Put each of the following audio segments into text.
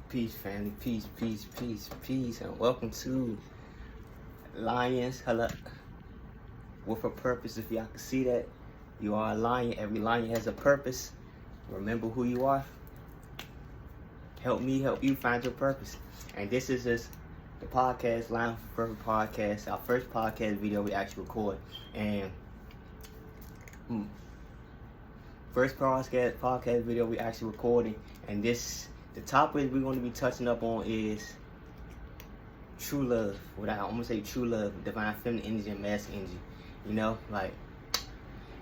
Peace, family. Peace, peace, peace, peace, and welcome to Lions. Hello, with a purpose. If y'all can see that, you are a lion. Every lion has a purpose. Remember who you are. Help me help you find your purpose. And this is just the podcast, Lions with Purpose podcast. Our first podcast video we actually record, and first podcast video we actually recording, and the topic we're going to be touching up on is true love. I'm going to say true love, divine feminine energy and masculine energy. You know, like,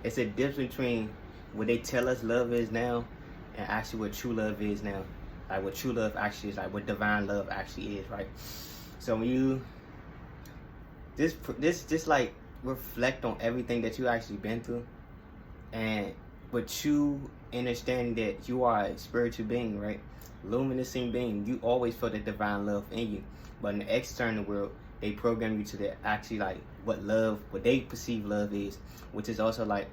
it's a difference between what they tell us love is now and actually what true love is now. Like, what true love actually is, like what divine love actually is, right? So when you just like reflect on everything that you actually been through, and but you understand that you are a spiritual being, right? Luminous being. You always feel the divine love in you, but in the external world, they program you to the actually like what they perceive love is, which is also like,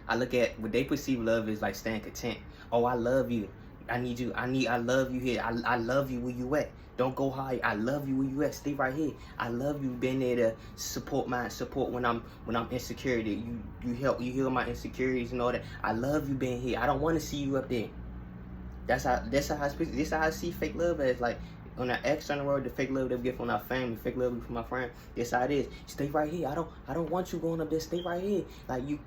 I look at what they perceive love is like staying content. Oh, I love you. I love you here. I love you where you at. Don't go high. I love you where you at. Stay right here. I love you being there to support when I'm insecure. You help, you heal my insecurities and all that. I love you being here. I don't want to see you up there. This is how I see fake love as, like, on the external world, the fake love that we get from our family, fake love from my friend. This how it is. Stay right here. I don't want you going up there. Stay right here. Like, you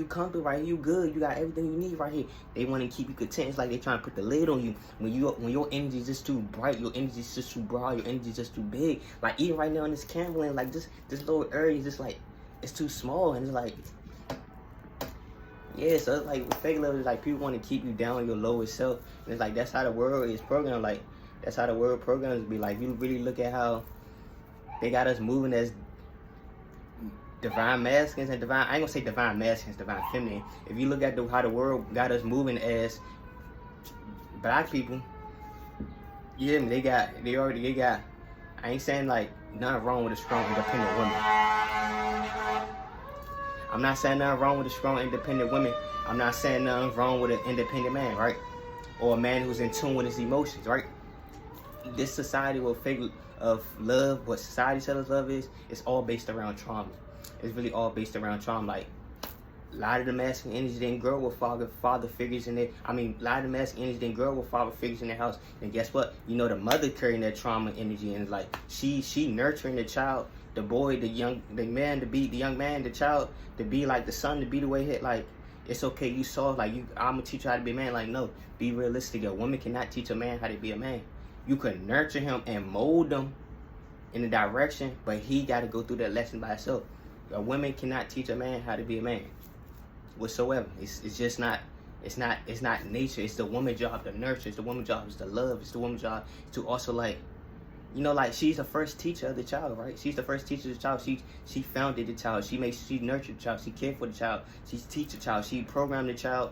comfy right here. You good. You got everything you need right here. They want to keep you content. It's like they trying to put the lid on you. When your energy is just too bright, your energy is just too broad, your energy is just too big. Like, even right now in this camera, like this little area is just like, it's too small, and it's like, yeah, so it's like fake love is like people want to keep you down on your lowest self. And it's like that's how the world is programmed. Like, that's how the world programs be. Like, you really look at how they got us moving as divine masculines and divine, I ain't gonna say divine masculines, divine feminine. If you look at how the world got us moving as black people, yeah, they got, I ain't saying like nothing wrong with a strong independent woman. I'm not saying nothing wrong with a strong independent woman. I'm not saying nothing wrong with an independent man, right? Or a man who's in tune with his emotions, right? This society will figure of love, what society tells us love is, it's all based around trauma. It's really all based around trauma. Like, a lot of the masculine energy didn't grow with father figures in it. I mean, a lot of the masculine energy didn't grow with father figures in their house. And guess what? You know, the mother carrying that trauma energy, and like she nurturing the child, the boy, the young man to be the young man, the child to be like the son, to be the way he, like, it's okay, you saw, like, I'm gonna teach you how to be a man. Like, no, be realistic. A woman cannot teach a man how to be a man. You could nurture him and mold him in a direction, but he got to go through that lesson by himself. A woman cannot teach a man how to be a man whatsoever. It's just not. It's not nature. It's the woman's job to nurture. It's the woman's job to love. It's the woman's job to also, like, you know, like, she's the first teacher of the child, right? She's the first teacher of the child. She founded the child. She nurtured the child. She cared for the child. She teach the child. She programmed the child.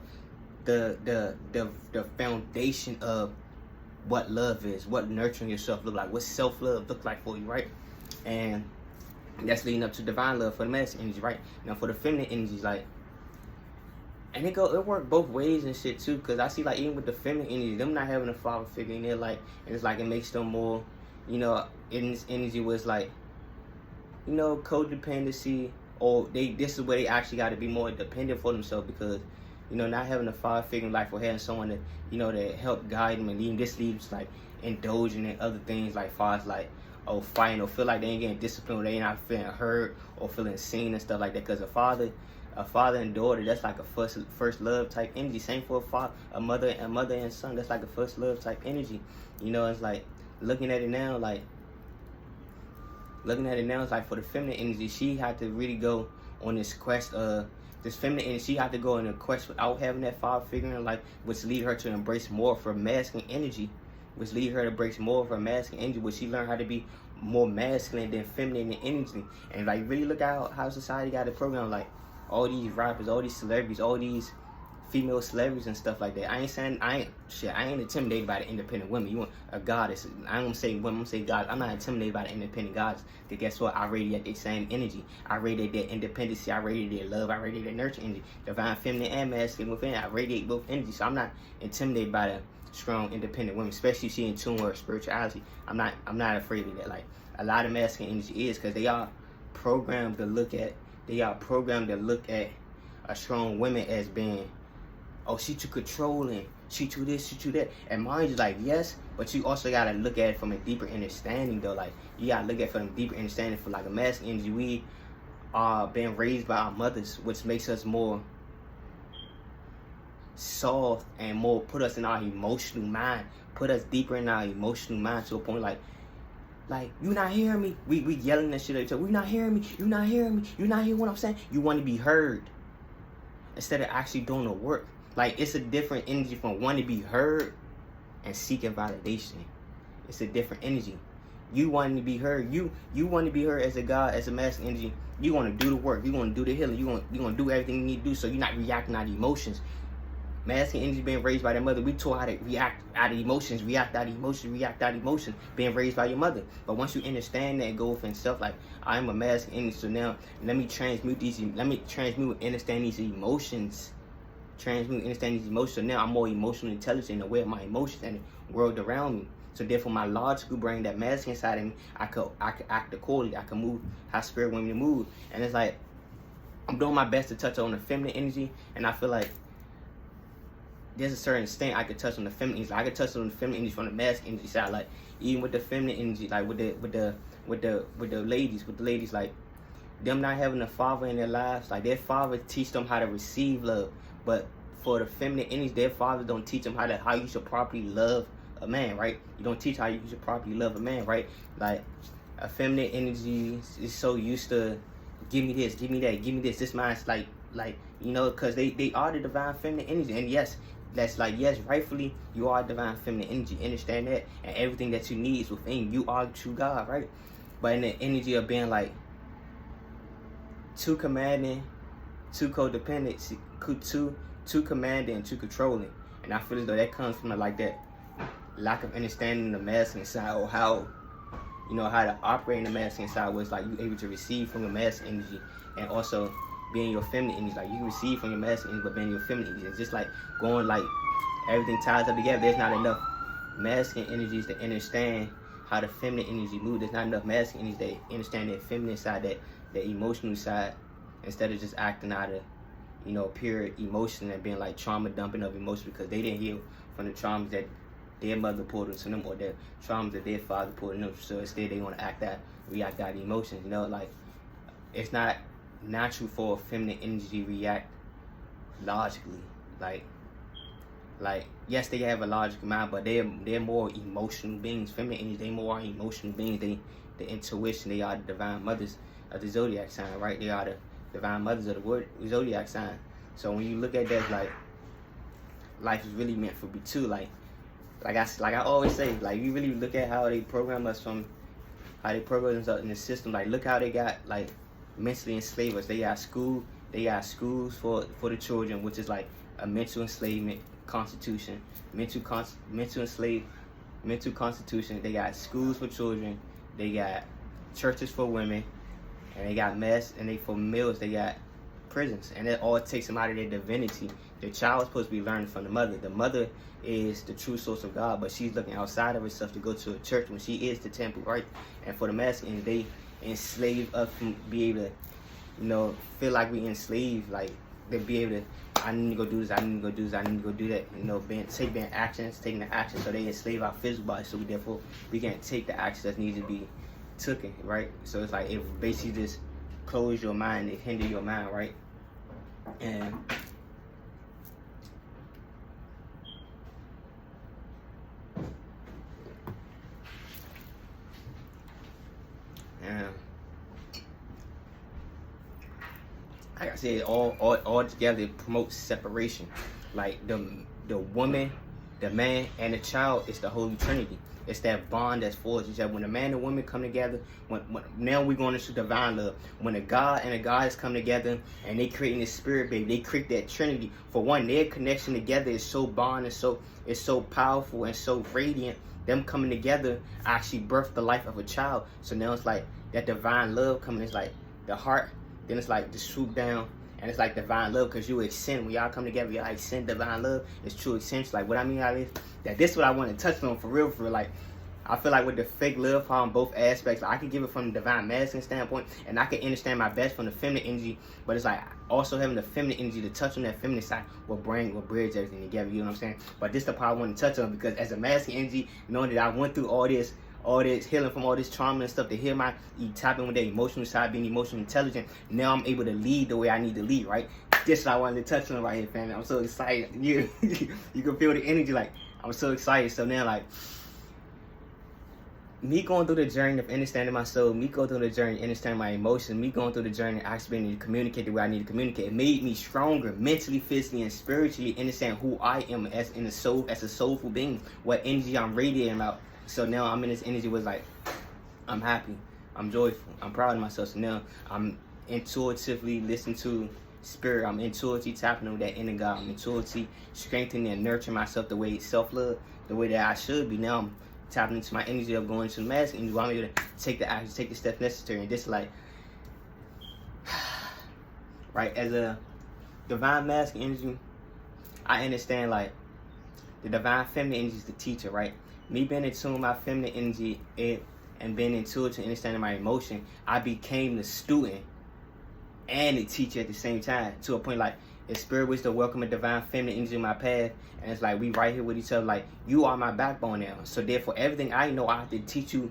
The foundation of what love is, what nurturing yourself look like, what self-love look like for you, right? And that's leading up to divine love for the masculine energy, right? Now for the feminine energies, like, and it work both ways and shit too, because I see, like, even with the feminine energy, them not having a father figure in there, like, and it's like it makes them more, you know, in this energy was like, you know, codependency, or this is where they actually got to be more dependent for themselves, because, you know, not having a father figure in life or having someone that, you know, that help guide them and lead them, this leaves like indulging in other things, like far as like, oh, fighting, or feel like they ain't getting disciplined, or they ain't not feeling heard or feeling seen and stuff like that. Because a father and daughter, that's like a first love type energy. Same for a mother and son, that's like a first love type energy. You know, it's like looking at it now, it's like for the feminine energy, she had to really go on this quest of this feminine energy. She had to go in a quest without having that father figure in her life, which lead her to embrace more of her masculine energy, which she learned how to be more masculine than feminine in energy. And like, really look at how society got it programmed. Like, all these rappers, all these celebrities, all these female celebrities and stuff like that. I ain't intimidated by the independent women. You want a goddess. I don't say women, I'm say God. I'm not intimidated by the independent gods. Because guess what? I radiate their same energy. I radiate their independency. I radiate their love. I radiate their nurture energy. Divine feminine and masculine within. I radiate both energies. So I'm not intimidated by strong, independent women, especially if she in tune with her spirituality. I'm not afraid of that. Like, a lot of masculine energy is, because they are programmed to look at a strong woman as being, oh, she too controlling, she too this, she too that. And mind you, like, yes, but you also gotta look at it from a deeper understanding, though. Like, you gotta look at it from a deeper understanding. For like a masculine energy, we are being raised by our mothers, which makes us more soft and more, put us in our emotional mind, put us deeper in our emotional mind, to a point like, you not hearing me? We yelling that shit at each other. We not hearing me? You not hearing me? You not hearing what I'm saying? You want to be heard instead of actually doing the work. Like, it's a different energy from wanting to be heard and seeking validation. It's a different energy. You wanting to be heard. You want to be heard as a God, as a masculine energy. You want to do the work. You want to do the healing. You want to do everything you need to do, so you're not reacting out of emotions. Masculine energy being raised by their mother, we taught how to react out of emotions, react out of emotions, being raised by your mother. But once you understand that and go within self, like, I'm a masculine energy, so now let me transmute and understand these emotions. So now I'm more emotionally intelligent, aware of my emotions and the world around me. So therefore, my logical brain, that masculine side of me, I could act accordingly. I can move how spirit want me to move. And it's like, I'm doing my best to touch on the feminine energy, and I feel like there's a certain extent I could touch on the feminine energy. I could touch on the feminine energy from the masculine energy side. Like, even with the feminine energy, like with the ladies, like, them not having a father in their lives, like, their father teach them how to receive love. But for the feminine energy, their fathers don't teach them how you should properly love a man, right? You don't teach how you should properly love a man, right? Like, a feminine energy is so used to, give me this, give me that, give me this. This mind's like, you know, because they are the divine feminine energy. And yes, that's like, yes, rightfully, you are divine feminine energy. Understand that. And everything that you need is within you. You are the true God, right? But in the energy of being like too commanding, too codependent, too commanding, and too controlling. And I feel as though that comes from like that lack of understanding the masculine side, or how, you know, how to operate in the masculine side, was like you able to receive from the masculine energy, and also being your feminine energy. Like, you can receive from your masculine energy, but being your feminine energy. It's just like going, like, everything ties up together. There's not enough masculine energies to understand how the feminine energy moves. There's not enough masculine energies that understand that feminine side, that emotional side, instead of just acting out of, you know, pure emotion and being like trauma dumping of emotion because they didn't heal from the traumas that their mother poured into them, or the traumas that their father poured into them. So instead they want to react out of emotions. You know, like, it's not natural for a feminine energy to react logically. Like yes, they have a logical mind, but they're more emotional beings. Feminine energy, they more emotional beings. They the intuition. They are the divine mothers of the zodiac sign, right? They are the divine mothers of the zodiac sign. So when you look at that, like, life is really meant for me too. Like I always say, like, you really look at how they program us in the system. Like, look how they got, like, mentally enslaved us. They got schools for the children, which is like a mental enslavement constitution, mental constitution. They got schools for children, they got churches for women, and they got for males they got prisons. And it all takes them out of their divinity. The child is supposed to be learning from the mother. The mother is the true source of God, but she's looking outside of herself to go to a church when she is the temple, right? And for the masculine, they enslave us to be able to, you know, feel like we enslaved. Like, they be able to, I need to go do this, I need to go do this, I need to go do that. You know, taking the action. So they enslave our physical body. So we can't take the action that needs to be taken, right? So it's like, it basically just close your mind, it hinder your mind, right? And like I said, all together it promotes separation. Like, the woman, the man, and the child is the Holy Trinity. It's that bond that's forged. It's that when a man and woman come together, when now we're going into divine love. When a God and a goddess come together and they creating this spirit baby, they create that Trinity. For one, their connection together is so bond and it's so powerful and so radiant. Them coming together actually birthed the life of a child. So now it's like that divine love coming. It's like the heart. Then it's like to swoop down And it's like divine love, because you extend, when y'all come together, y'all extend divine love. It's true extension. Like, what I mean by this, that this is what I want to touch on for real. Like, I feel like with the fake love on both aspects, like I can give it from the divine masculine standpoint, and I can understand my best from the feminine energy. But it's like also having the feminine energy to touch on that feminine side will bridge everything together. You know what I'm saying? But this is the part I want to touch on, because as a masculine energy, knowing that I went through all this healing from all this trauma and stuff, to heal tap in with the emotional side, being emotionally intelligent. Now I'm able to lead the way I need to lead, right? This is what I wanted to touch on right here, family. I'm so excited. You can feel the energy. Like, I'm so excited. So now, like, me going through the journey of understanding my soul, me going through the journey of understanding my emotions, me going through the journey of actually being able to communicate the way I need to communicate, it made me stronger mentally, physically, and spiritually, understand who I am as a soulful being, what energy I'm radiating out. So now I'm in this energy where it's like, I'm happy, I'm joyful, I'm proud of myself. So now I'm intuitively listening to spirit, I'm intuitively tapping on that inner God, I'm intuitively strengthening and nurturing myself the way self-love, the way that I should be. Now I'm tapping into my energy of going to the masculine energy, where I'm able to take the action, take the steps necessary. And this, like, right, as a divine masculine energy, I understand, like, the divine feminine energy is the teacher, right? Me being in tune with my feminine energy and being in tune to understanding my emotion, I became the student and the teacher at the same time, to a point like, if spirit was to welcome a divine feminine energy in my path, and it's like we right here with each other, like, you are my backbone now. So therefore, everything I know, I have to teach you.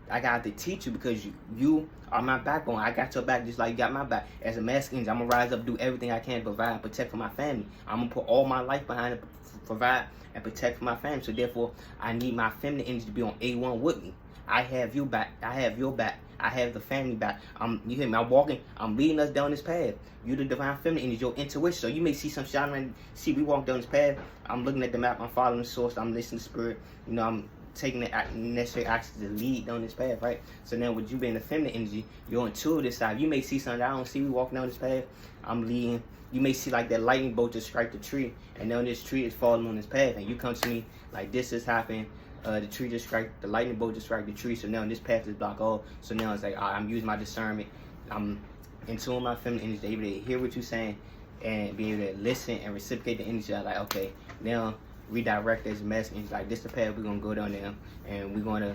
I got to teach you, because you are my backbone. I got your back just like you got my back. As a masculine, I'm gonna rise up, do everything I can to provide and protect for my family. I'm gonna put all my life behind it, provide and protect for my family. So therefore, I need my feminine energy to be on A1 with me. I have you back. I have your back. I have the family back. You hear me? I'm walking. I'm leading us down this path. You the divine feminine energy, your intuition. So you may see some shining. See, we walk down this path. I'm looking at the map. I'm following the source. I'm listening to spirit. You know, I'm taking the necessary action to lead down this path, right? So now with you being the feminine energy, you're intuitive side. You may see something I don't see. We walking down this path. I'm leading. You may see like that lightning bolt just strike the tree, and now this tree is falling on this path, and you come to me like, this is happening. The tree just strike, the lightning bolt just strike the tree. So now this path is blocked off. So now it's like, I'm using my discernment. I'm in tune with my feminine energy, able to hear what you're saying and be able to listen and reciprocate the energy. I'm like, okay, now redirect this message. Like, this is the path we're gonna go down there, and we're gonna,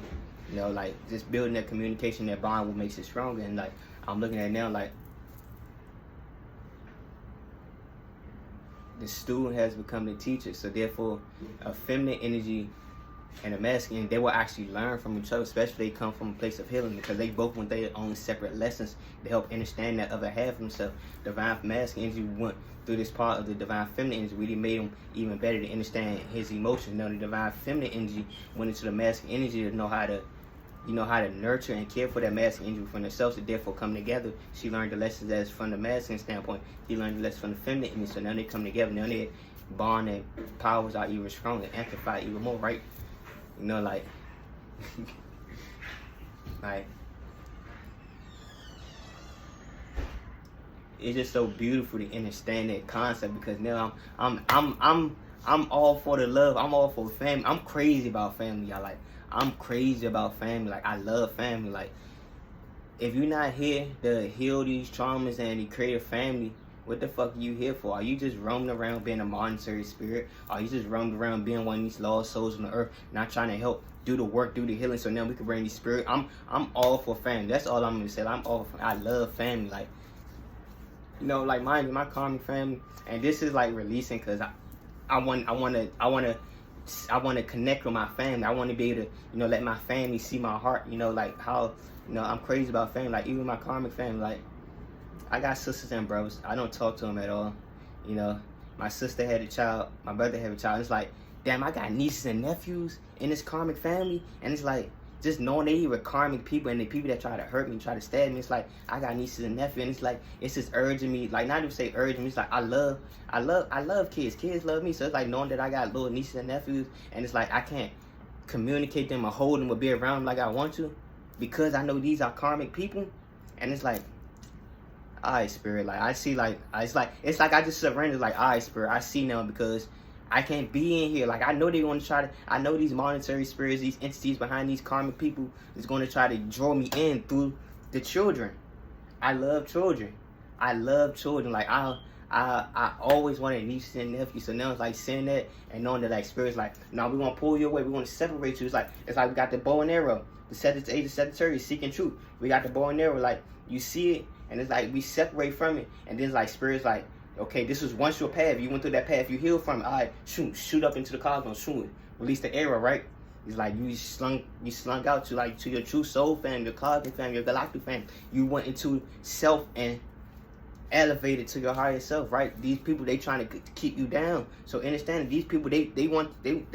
you know, like, just building that communication, that bond, what makes it stronger. And like, I'm looking at it now, like, the student has become the teacher. So therefore, a feminine energy and a masculine, they will actually learn from each other, especially if they come from a place of healing, because they both went their own separate lessons to help understand that other half of themselves. Divine masculine energy went through this part of the divine feminine energy, really made him even better to understand his emotions. Now the divine feminine energy went into the masculine energy to know how to, you know, how to nurture and care for that masculine energy from themselves, to therefore come together. She learned the lessons that's from the masculine standpoint. He learned the lessons from the feminine energy. So now they come together. Now they bond and powers are even stronger, amplified even more, right? You know, like, like, it's just so beautiful to understand that concept, because now I'm all for the love. I'm all for family. I'm crazy about family, y'all. Like, I'm crazy about family. Like, I love family. Like, if you're not here to heal these traumas and to create a family, what the fuck are you here for? Are you just roaming around being a monetary spirit? Are you just roaming around being one of these lost souls on the earth, not trying to help do the work, do the healing, so now we can bring these spirit? I'm all for family. That's all I'm gonna say. I'm all for, I love family. Like, you know, like my karmic family, and this is like releasing, because I want to connect with my family. I want to be able to, you know, let my family see my heart. You know, like how, you know, I'm crazy about family. Like, even my karmic family, like, I got sisters and brothers. I don't talk to them at all. You know, my sister had a child. My brother had a child. It's like, damn, I got nieces and nephews in this karmic family. And it's like, just knowing they were karmic people, and the people that try to hurt me, try to stab me. It's like, I got nieces and nephews. And it's like, it's just urging me. Like, not even say urging me. It's like, I love kids. Kids love me. So it's like knowing that I got little nieces and nephews. And it's like, I can't communicate them or hold them or be around them like I want to, because I know these are karmic people. And it's like, all right, spirit, like, I see, like, it's like I just surrendered, like, all right, spirit, I see now, because I can't be in here. Like, I know they want to try to, I know these monetary spirits, these entities behind these karmic people is going to try to draw me in through the children. I love children. I love children. Like I always wanted nieces and nephews. So now it's like saying that and knowing that like spirit's like, no, we want to pull you away. We want to separate you. It's like we got the bow and arrow. The age of Sagittarius seeking truth. We got the bow and arrow. Like you see it, and it's like we separate from it, and then it's like spirit's like, okay, this was once your path. You went through that path. You healed from it. All right, shoot up into the cosmos. Shoot, release the arrow. Right. It's like you slung out to your true soul family, your cosmic family, your galactic family. You went into self and elevated to your higher self, right? These people, they trying to keep you down. So understand, these people, they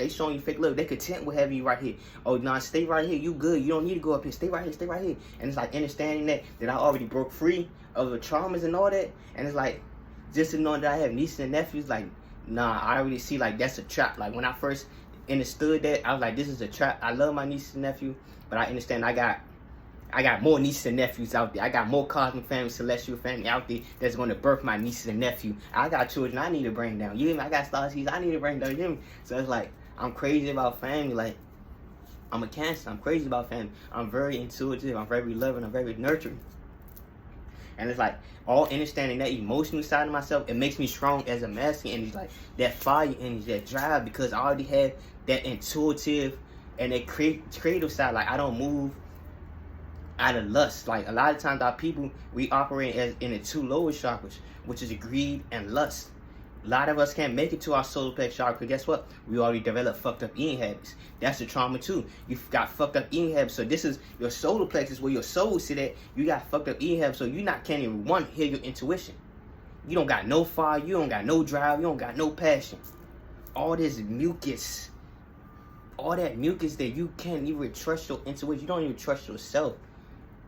showing you fake love. They content with having you right here. Oh, nah, stay right here. You good. You don't need to go up here. Stay right here. Stay right here. And it's like understanding that I already broke free of the traumas and all that. And it's like just to know that I have nieces and nephews. Like, nah, I already see like that's a trap. Like when I first understood that, I was like, this is a trap. I love my nieces and nephews, but I understand I got more nieces and nephews out there. I got more cosmic family, celestial family out there that's going to birth my nieces and nephews. I got children I need to bring down. You hear me? I got star seeds I need to bring down. You hear me? So it's like, I'm crazy about family. Like, I'm a Cancer. I'm crazy about family. I'm very intuitive. I'm very loving. I'm very nurturing. And it's like, all understanding that emotional side of myself, it makes me strong as a masculine energy. Like, that fire energy, that drive, because I already have that intuitive and that creative side. Like, I don't move out of lust. Like a lot of times our people, we operate as in the two lower chakras, which is greed and lust. A lot of us can't make it to our solar plex chakra because guess what? We already developed fucked up eating habits. That's the trauma too. You've got fucked up eating habits. So this is your solar plex, is where your soul sit at. You got fucked up eating habits, so you can't even hear your intuition. You don't got no fire, you don't got no drive, you don't got no passion. All this mucus, all that mucus that you can't even trust your intuition. You don't even trust yourself.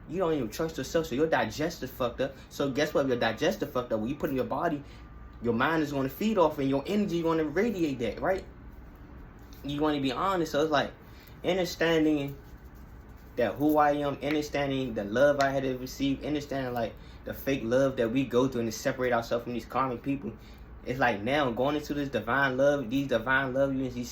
You don't even trust yourself, so your digestive fucked up. So guess what? Your digestive fucked up. When you put in your body, your mind is going to feed off, and your energy is going to radiate that, right? You want to be honest. So it's like understanding that who I am, understanding the love I had to receive, understanding like the fake love that we go through and to separate ourselves from these karmic people. It's like now going into this divine love, these divine love units, these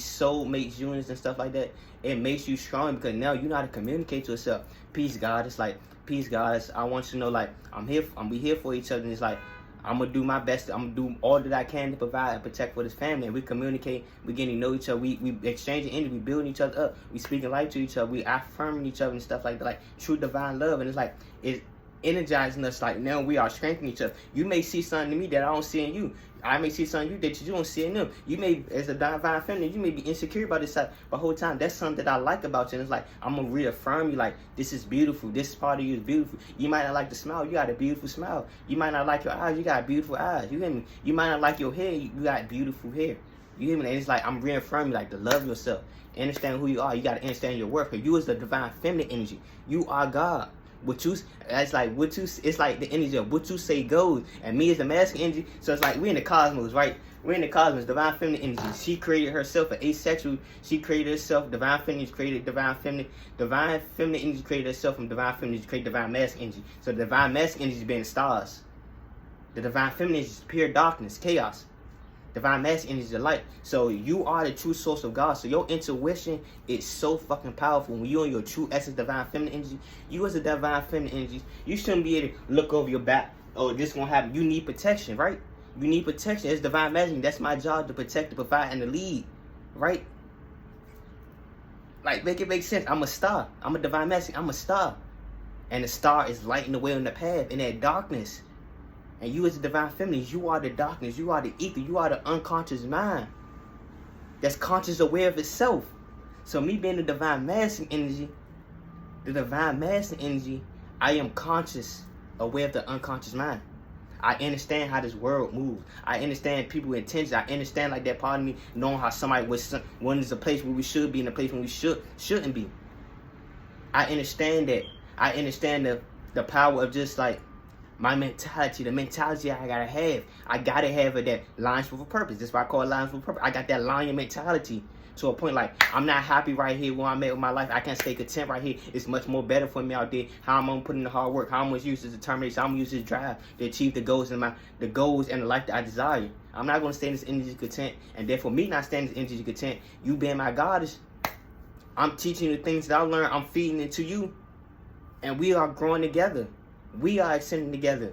soulmate units and stuff like that. It makes you strong because now you know how to communicate to yourself. Peace, God. It's like, peace, God. I want you to know, like, we here for each other. And it's like, I'm gonna do my best. I'm gonna do all that I can to provide and protect for this family. And we communicate. We getting to know each other. We exchanging energy. We building each other up. We speaking life to each other. We affirming each other and stuff like that. Like true divine love. And it's like it's energizing us. Like now we are strengthening each other. You may see something in me that I don't see in you. I may see something in you that you don't see in them. You may, as a divine feminine, you may be insecure about this side, but the whole time that's something that I like about you. And it's like I'm gonna reaffirm you, like this is beautiful. This part of you is beautiful. You might not like the smile, you got a beautiful smile. You might not like your eyes, you got beautiful eyes. You hear me? You might not like your hair, you got beautiful hair. You hear me? And it's like I'm reaffirming, like to love yourself, understand who you are. You gotta understand your worth. Because you is the divine feminine energy. You are God. It's like the energy of what you say goes, and me is the masculine energy. So it's like we in the cosmos, right? We're in the cosmos, divine feminine energy. She created herself an asexual. She created herself. Divine feminine created divine feminine. Divine feminine energy created herself from divine feminine energy created divine masculine energy. So the divine masculine energy is being the stars. The divine feminine energy is pure darkness, chaos. Divine masculine energy is the light. So you are the true source of God. So your intuition is so fucking powerful. When you're in your true essence, divine feminine energy, you as a divine feminine energy, you shouldn't be able to look over your back. Oh, this won't happen. You need protection, right? You need protection. It's divine masculine. That's my job, to protect, to provide, and to lead, right? Like, make it make sense. I'm a star. I'm a divine masculine. I'm a star. And the star is lighting the way on the path in that darkness. And you as a divine feminine, you are the darkness. You are the ether. You are the unconscious mind that's conscious, aware of itself. So me being the divine masculine energy, I am conscious, aware of the unconscious mind. I understand how this world moves. I understand people's intentions. I understand like that part of me knowing how somebody was, one is a place where we should be and a place where we shouldn't be. I understand that. I understand the power of just like my mentality, the mentality I gotta have. I gotta have it that lines with a purpose. That's why I call it lines with a purpose. I got that lion mentality to a point like I'm not happy right here where I'm at with my life. I can't stay content right here. It's much more better for me out there. How I'm gonna put in the hard work. How I'm gonna use this determination. I'm gonna use this drive to achieve the goals and the life that I desire. I'm not gonna stay in this energy content. And therefore me not staying in this energy content, you being my goddess, I'm teaching you the things that I learned. I'm feeding it to you. And we are growing together. We are ascending together.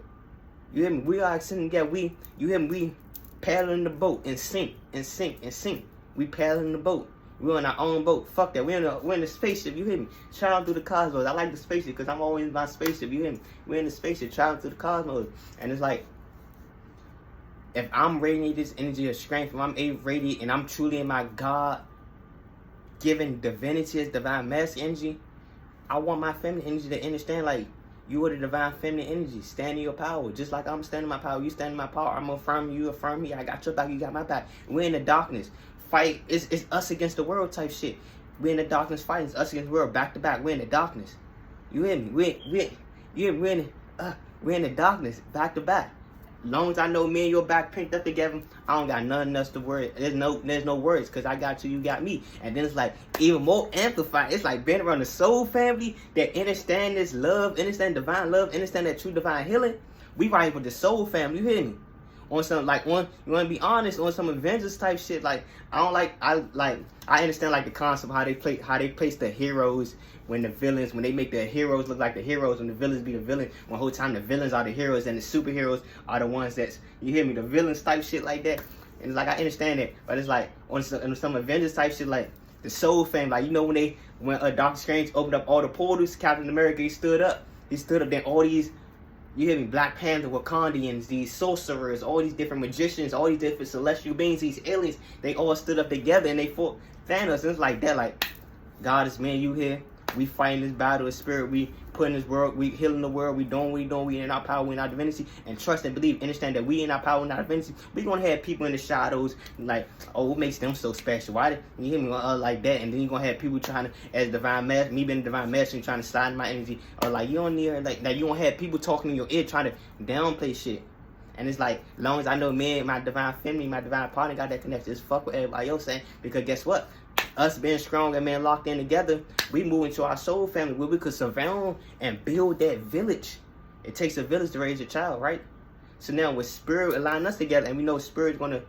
You hear me? We are sitting together. You hear me? We paddling the boat and sink and sink and sink. We paddling the boat. We're on our own boat. Fuck that. We're in the spaceship. You hear me? Traveling through the cosmos. I like the spaceship because I'm always in my spaceship. You hear me? We're in the spaceship traveling through the cosmos. And it's like, if I'm radiating this energy of strength, if I'm radiating and I'm truly in my God-given divinity, as divine masculine energy, I want my feminine energy to understand, like, you are the divine feminine energy. Stand in your power. Just like I'm standing in my power, you stand in my power. I'm affirming you, affirm me. I got your back, you got my back. We're in the darkness. Fight. It's us against the world type shit. We're in the darkness fighting. It's us against the world, back to back. We're in the darkness. You hear me? We're in the darkness, back to back. As long as I know me and your back pinked up together, I don't got nothing else to worry. There's no words, because I got you, you got me. And then it's like even more amplified. It's like being around the soul family that understand this love, understand divine love, understand that true divine healing. We riding with the soul family, you hear me? On some, like, you want to be honest, on some Avengers type shit. Like, I understand, like, the concept, how they place the heroes when they make the heroes look like the heroes, when the villains be the villain, when the whole time the villains are the heroes and the superheroes are the ones that's, you hear me, the villains type shit like that. And it's like, I understand it, but it's like on some Avengers type shit, like the soul family, like, you know, when Doctor Strange opened up all the portals, Captain America, he stood up, then all these, you hear me, Black Panther, Wakandians, these sorcerers, all these different magicians, all these different celestial beings, these aliens, they all stood up together and they fought Thanos. And it's like that, like, God is man, you here. We fighting this battle of spirit. We putting this world, we healing the world. We doing what we doing. We in our power, we in our divinity. And trust and believe, understand that we in our power, in our divinity. We gonna have people in the shadows like, oh, what makes them so special? Why did you hear me like that? And then you gonna have people trying to, as divine master, me being divine master, trying to slide in my energy. Or like, you don't need like you gonna have people talking in your ear trying to downplay shit. And it's like, as long as I know me and my divine feminine, my divine partner got that connection, it's fuck what everybody else saying. Because guess what? Us being strong and man locked in together, we move into our soul family where we could surround and build that village. It takes a village to raise a child, right? So now with spirit aligning us together, and we know spirit's going to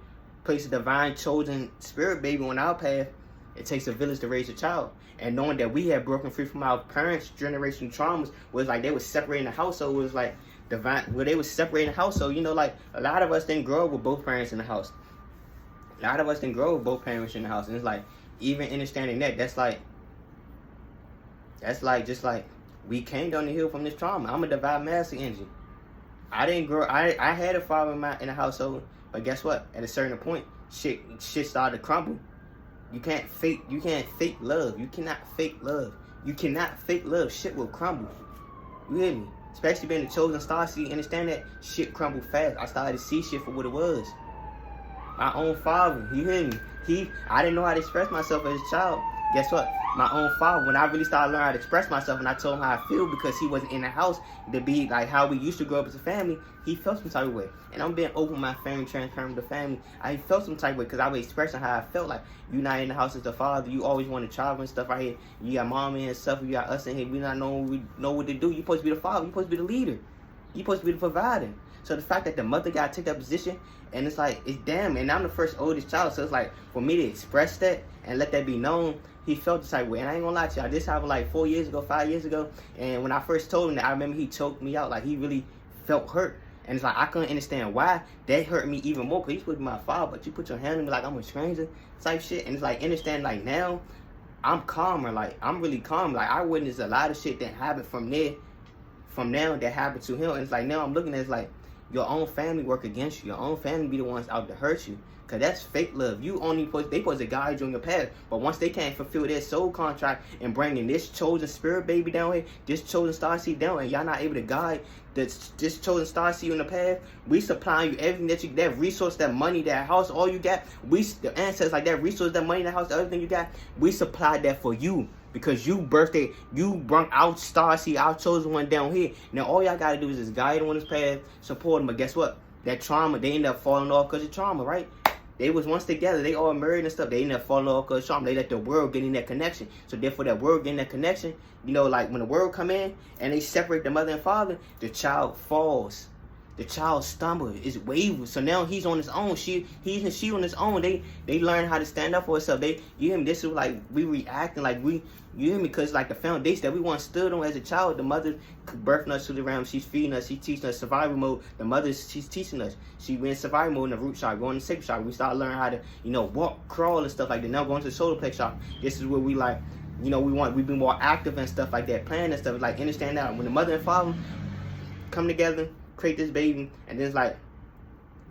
place a divine chosen spirit baby on our path, it takes a village to raise a child. And knowing that we had broken free from our parents' generational traumas, was like they were separating the household, was like divine, where they were separating the household. You know, like a lot of us didn't grow up with both parents in the house. A lot of us didn't grow up with both parents in the house. And it's like, even understanding that, that's like just like we came down the hill from this trauma. I'm a divine master energy. I didn't grow. I had a father in the household, but guess what? At a certain point, shit started to crumble. You can't fake love. You cannot fake love. You cannot fake love. Shit will crumble. You hear me? Especially being the chosen star seed, understand that shit crumbled fast. I started to see shit for what it was. My own father, you hear me? I didn't know how to express myself as a child. Guess what? My own father, when I really started learning how to express myself and I told him how I feel because he wasn't in the house to be like how we used to grow up as a family, he felt some type of way. And I'm being open with my family, transparent with the family. I felt some type of way because I was expressing how I felt. Like, you not in the house as a father, you always want to travel and stuff right here. You got mom and stuff, you got us in here, we not know what to do. You're supposed to be the father, you're supposed to be the leader. You're supposed to be the provider. So the fact that the mother got to take that position, and it's like, it's damn, and I'm the first oldest child, so it's like, for me to express that and let that be known, he felt the type of way. And I ain't gonna lie to you, this happened like 5 years ago, and when I first told him that, I remember he choked me out, like he really felt hurt. And it's like, I couldn't understand why. That hurt me even more, because he's supposed to be my father, but you put your hand on me like I'm a stranger type shit. And it's like, understand, like now, I'm calmer, like I'm really calm. Like I witnessed a lot of shit that happened from now that happened to him. And it's like, now I'm looking at it, it's like, your own family work against you. Your own family be the ones out to hurt you. Because that's fake love. You only they supposed to guide you on your path. But once they can't fulfill their soul contract and bringing this chosen spirit baby down here, this chosen star seed down, and y'all not able to guide this chosen star seed on the path, we supply you everything that resource, that money, that house, all you got. The ancestors, like that resource, that money, that house, everything you got, we supplied that for you. Because you brought our star seed, our chosen one down here. Now all y'all gotta do is just guide him on his path, support him. But guess what? That trauma, they end up falling off because of trauma, right? They was once together, they all married and stuff. They end up falling off because of trauma. They let the world get in that connection. So therefore that world getting that connection, you know, like when the world come in and they separate the mother and father, the child falls. The child stumbles, is waver. So now he's on his own. She on his own. They learn how to stand up for herself. You hear me? This is like we reacting like we, you hear me? Because like the foundation that we once stood on as a child, the mother birthing us to the realm. She's feeding us. She's teaching us survival mode. The mother, she's teaching us. She went survival mode in the root chakra, going to sacral chakra. We start learning how to, walk, crawl, and stuff like that. Now going to the solar plex chakra. This is where we like, we be more active and stuff like that, playing and stuff like understand that when the mother and father come together, create this baby, and then it's like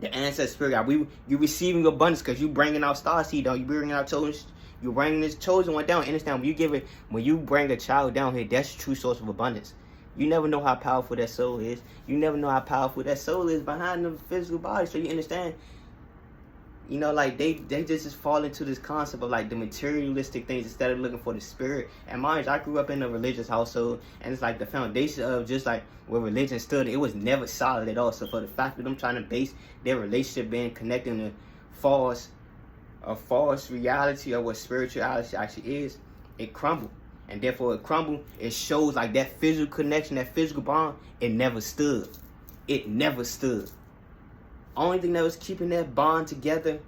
the ancestor spirit God. You receiving abundance because you bringing out star seed down. You bringing out chosen. You bringing this chosen one down. Understand when you bring a child down here, that's the true source of abundance. You never know how powerful that soul is. You never know how powerful that soul is behind the physical body. So you understand. Like they just fall into this concept of like the materialistic things instead of looking for the spirit. And mind you, I grew up in a religious household, and it's like the foundation of just like where religion stood, it was never solid at all. So for the fact that I'm trying to base their relationship being connected to a false reality of what spirituality actually is, it crumbled. And therefore it crumbled, it shows like that physical connection, that physical bond, it never stood. It never stood. Only thing that was keeping that bond together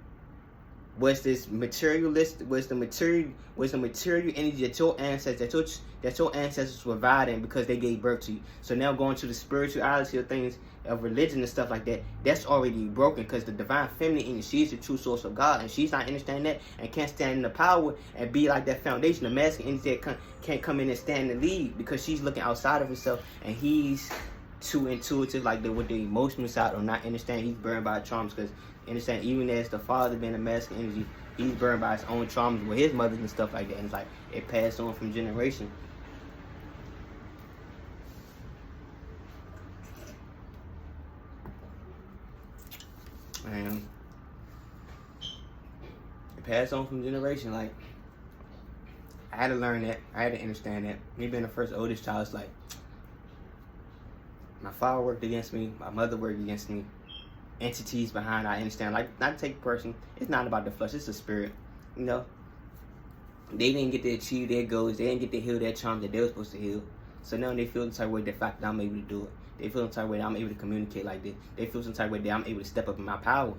was this materialist, was the material energy that your ancestors were providing because they gave birth to you. So now going to the spirituality of things, of religion and stuff like that, that's already broken because the divine feminine in you, she's the true source of God, and she's not understanding that and can't stand in the power and be like that foundation. The masculine energy that can't come in and stand and lead because she's looking outside of herself, and he's too intuitive, like with the emotional side, or not understand he's burned by traumas. Because understand, even as the father being a masculine energy, he's burned by his own traumas with his mothers and stuff like that. And it's like it passed on from generation. And it passed on from generation. Like I had to learn that. I had to understand that. Me being the first oldest child, it's like my father worked against me, my mother worked against me. Entities behind, I understand. Like, not take person. It's not about the flesh, it's the spirit. They didn't get to achieve their goals. They didn't get to heal their trauma that they were supposed to heal. So now they feel the type of way, the fact that I'm able to do it. They feel the type of way that I'm able to communicate like this. They feel some type of way that I'm able to step up in my power.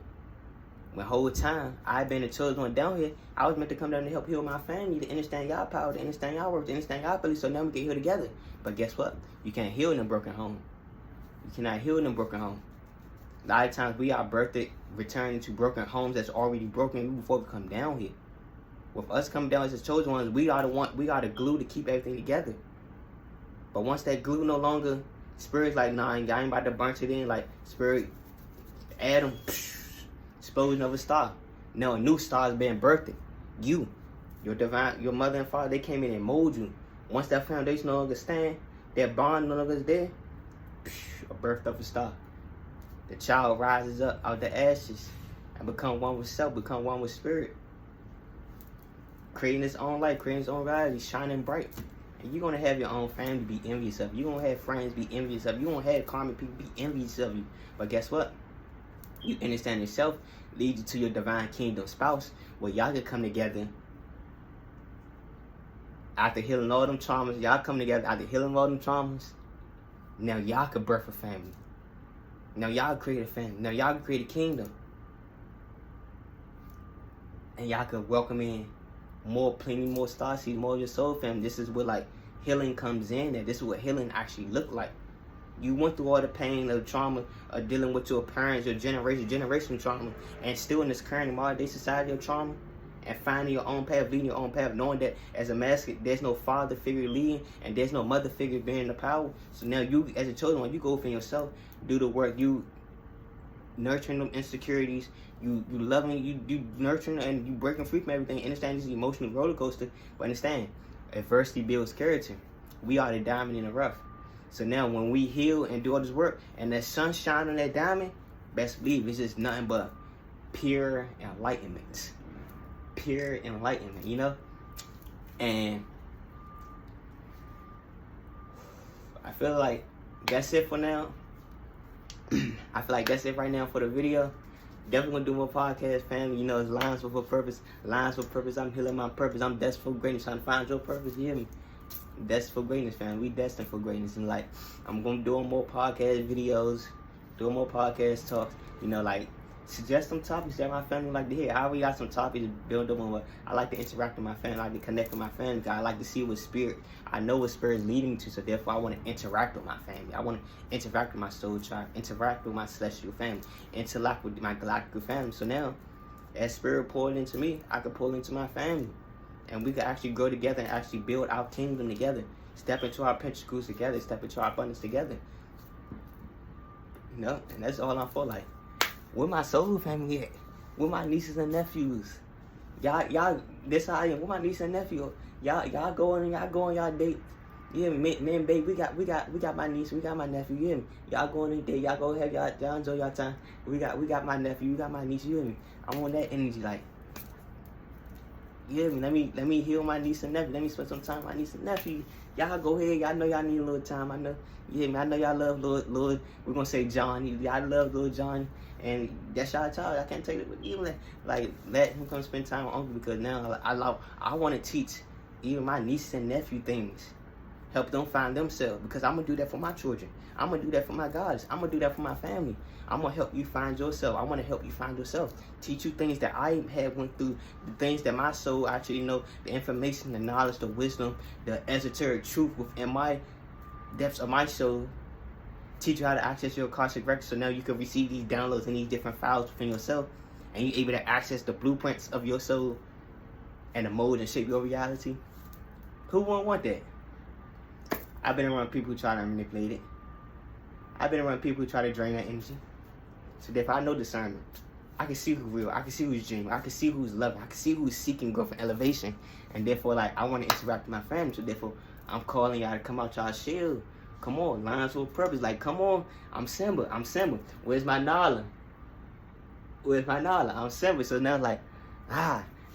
The whole time I've been the chosen one down here, I was meant to come down to help heal my family, to understand y'all power, to understand y'all work, to understand y'all ability, so now we can heal together. But guess what? You can't heal in a broken home. You cannot heal in a broken home. A lot of times we are birthed returning to broken homes that's already broken before we come down here. With us coming down as the chosen ones, we are the glue to keep everything together. But once that glue no longer, spirit's like, nah, I ain't about to burn it in. Like spirit, Adam, explosion of a star. Now a new star is being birthed. You, your divine, your mother and father, they came in and molded you. Once that foundation no longer stand, that bond no longer is there, a birth of a star. The child rises up out the ashes and become one with self, become one with spirit. Creating his own life, creating his own reality, shining bright. And you're going to have your own family be envious of you. You're going to have friends be envious of you. You're going to have karmic people be envious of you. But guess what? You understand yourself leads you to your divine kingdom spouse, where y'all can come together after healing all them traumas. Y'all come together after healing all them traumas. Now y'all could birth a family. Now y'all create a family. Now y'all can create a kingdom. And y'all could welcome in plenty more starseeds, more of your soul family. This is where like healing comes in, and this is what healing actually look like. You went through all the pain of trauma of dealing with your parents, your generational trauma, and still in this current modern day society of trauma, and finding your own path, leading your own path, knowing that as a masculine, there's no father figure leading, and there's no mother figure being the power. So now you, as a chosen one, you go within yourself, do the work, you nurturing them insecurities, you loving, you nurturing, and you breaking free from everything. Understand this is an emotional roller coaster, but understand, adversity builds character. We are the diamond in the rough. So now when we heal and do all this work, and that sun shine on that diamond, best believe it's just nothing but pure enlightenment. Pure enlightenment, And I feel like that's it for now. I feel like that's it right now for the video. Definitely gonna do more podcast, family. It's Lions with a Purpose. Lions with Purpose. I'm healing my purpose. I'm destined for greatness. Trying to find your purpose. You hear me? Destined for greatness, family. We destined for greatness in life. I'm gonna do more podcast videos, doing more podcast talks. You know, like, suggest some topics that my family like to hear. I already got some topics built up on what I like to interact with my family. I like to connect with my family. I like to see what spirit. I know what spirit is leading me to, so therefore I want to interact with my family. I want to interact with my soul tribe, interact with my celestial family, interact with my galactical family. So now, as spirit poured into me, I can pour into my family. And we can actually grow together and actually build our kingdom together. Step into our pentacles together. Step into our abundance together. You know, and that's all I'm for. Like, where my soul family at? Where my nieces and nephews? Y'all, this how I am. Where my niece and nephew? Y'all go on y'all date. Yeah, me and babe, we got my niece, we got my nephew. You hear me? Y'all go on a date. Y'all go ahead. Y'all enjoy y'all time. We got my nephew. We got my niece. You hear me? I'm on that energy, like. You hear me? Let me heal my niece and nephew. Let me spend some time with my niece and nephew. Y'all go ahead. Y'all know y'all need a little time. I know. You hear me? I know y'all love Lord. We're gonna say John. Y'all love Lord John. And that's y'all child. I can't take it with you. Like, let him come spend time with Uncle, because now I want to teach even my nieces and nephew things. Help them find themselves, because I'm going to do that for my children. I'm going to do that for my gods. I'm going to do that for my family. I'm going to help you find yourself. I want to help you find yourself. Teach you things that I had went through, the things that my soul actually know, the information, the knowledge, the wisdom, the esoteric truth within my depths of my soul. Teach you how to access your Akashic records, so now you can receive these downloads and these different files within yourself, and you're able to access the blueprints of your soul and the mold and shape your reality. Who wouldn't want that? I've been around people who try to manipulate it. I've been around people who try to drain that energy. So therefore, I know discernment. I can see who's real. I can see who's dreaming. I can see who's loving. I can see who's seeking growth and elevation. And therefore, like, I want to interact with my family. So therefore, I'm calling y'all to come out y'all shield. Come on, Lions with Purpose. Like, come on. I'm Simba. Where's my Nala? I'm Simba. So now, like,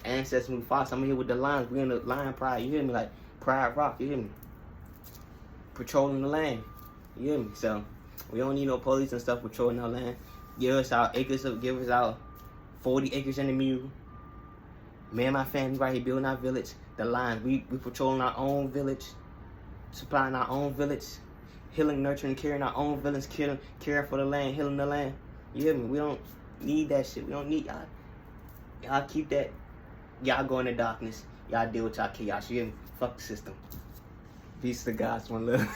ancestors move fast. I'm here with the lions. We're in the lion pride. You hear me? Like, Pride Rock. You hear me? Patrolling the land. You hear me? So, we don't need no police and stuff patrolling our land. Give us our 40 acres in the mule. Me and my family right here building our village. The lions. We patrolling our own village. Supplying our own village. Healing, nurturing, caring our own village. Caring for the land. Healing the land. You hear me? We don't need that shit. We don't need y'all. Y'all keep that. Y'all go in the darkness. Y'all deal with y'all chaos. You hear me? Fuck the system. Peace to God. One love.